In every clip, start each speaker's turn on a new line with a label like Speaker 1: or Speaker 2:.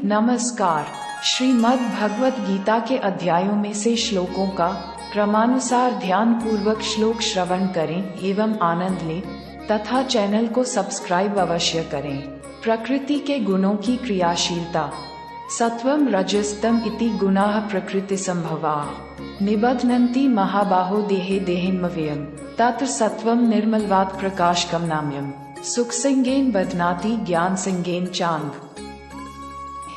Speaker 1: नमस्कार। श्रीमद् भगवत गीता के अध्यायों में से श्लोकों का क्रमानुसार ध्यान पूर्वक श्लोक श्रवण करें एवं आनंद लें तथा चैनल को सब्सक्राइब अवश्य करें। प्रकृति के गुणों की क्रियाशीलता। सत्वम रजस्तम इति गुणाः प्रकृति संभवाः निबध्नन्ति महाबाहो देहे देहिन्मव्ययम् तत्र सत्वम निर्मलवात् प्रकाशकम नाम्यम् सुखसिंगेन बध्नाति ज्ञान सिंगेन चांग।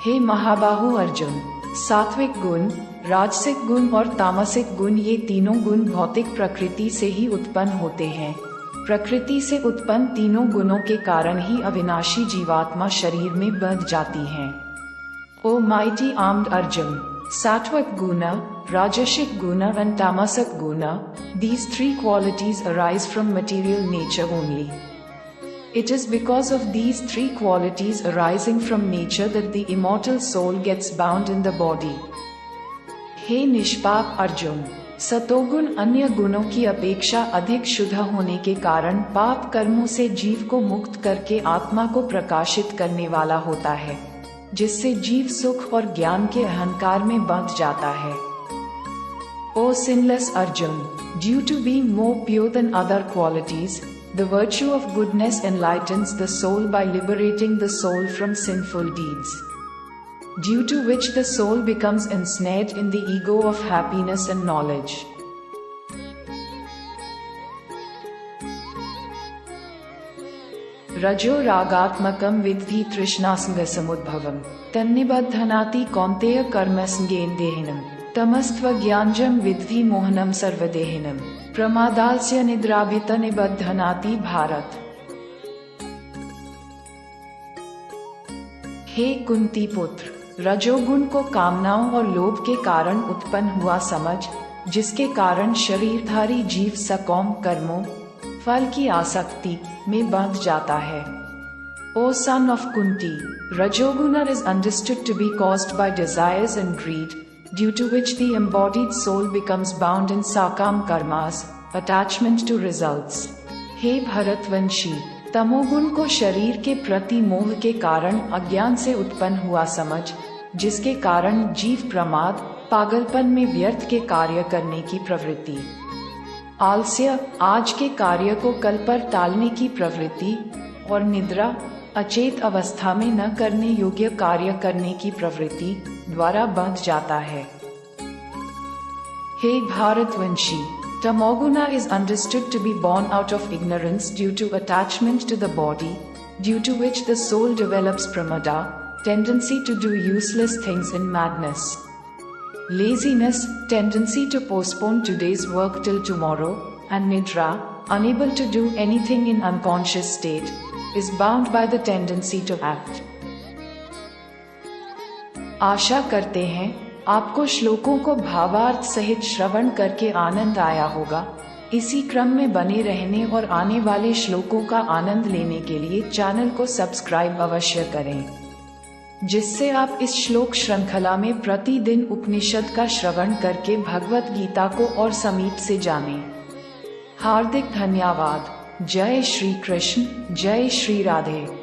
Speaker 1: हे महाबाहु अर्जुन, सात्विक गुण, राजसिक गुण और तामसिक गुण ये तीनों गुण भौतिक प्रकृति से ही उत्पन्न होते हैं। प्रकृति से उत्पन्न तीनों गुणों के कारण ही अविनाशी जीवात्मा शरीर में बंध जाती हैं। ओ माइटी आर्म्ड अर्जुन, सात्विक गुण, राजसिक गुण and tamasic guna, these three qualities arise from material nature only. It is because of these three qualities arising from nature that the immortal soul gets bound in the body. हे निष्पाप अर्जुन, सतोगुण अन्य गुणों की अपेक्षा अधिक शुद्ध होने के कारण पाप कर्मों से जीव को मुक्त करके आत्मा को प्रकाशित करने वाला होता है, जिससे जीव सुख और ज्ञान के अहंकार में बंध जाता है। O sinless Arjun, due to being more pure than other qualities, the virtue of goodness enlightens the soul by liberating the soul from sinful deeds, due to which the soul becomes ensnared in the ego of happiness and knowledge. रजो रागात्मकं विद्धि तृष्णासंगसमुद्भवम् तन्निबध्नाति कौन्तेय कर्मसंगेन देहिनम् तमस्त्वज्ञानजं विद्धि मोहनम सर्वदेहिनम् प्रमादास्य निद्राभित निबध्नाति भारत। हे कुंती पुत्र, रजोगुण को कामनाओं और लोभ के कारण उत्पन्न हुआ समझ, जिसके कारण शरीरधारी जीव सकाम कर्मों, फल की आसक्ति में बंध जाता है। O son of Kunti, Rajoguna is understood to be caused by desires and greed, due to which the embodied soul becomes bound in sakam karmas, attachment to results. हे भरतवंशी, तमोगुण को शरीर के प्रति मोह के कारण अज्ञान से उत्पन्न हुआ समझ, जिसके कारण जीव प्रमाद, पागलपन में व्यर्थ के कार्य करने की प्रवृत्ति, आलस्य, आज के कार्य को कल पर टालने की प्रवृत्ति और निद्रा, अचेत अवस्था में न करने योग्य कार्य करने की प्रवृत्ति द्वारा बंध जाता है। हे भारतवंशी, Tamoguna is understood to be born out of ignorance due to attachment to the body, due to which the soul develops pramada, tendency to do useless things in madness. Laziness, tendency to postpone today's work till tomorrow, and nidra, unable to do anything in unconscious state, is bound by the tendency to act. आशा करते हैं आपको श्लोकों को भावार्थ सहित श्रवण करके आनंद आया होगा। इसी क्रम में बने रहने और आने वाले श्लोकों का आनंद लेने के लिए चैनल को सब्सक्राइब अवश्य करें, जिससे आप इस श्लोक श्रृंखला में प्रतिदिन उपनिषद का श्रवण करके भगवत गीता को और समीप से जानें। हार्दिक धन्यवाद। जय श्री कृष्ण, जय श्री राधे।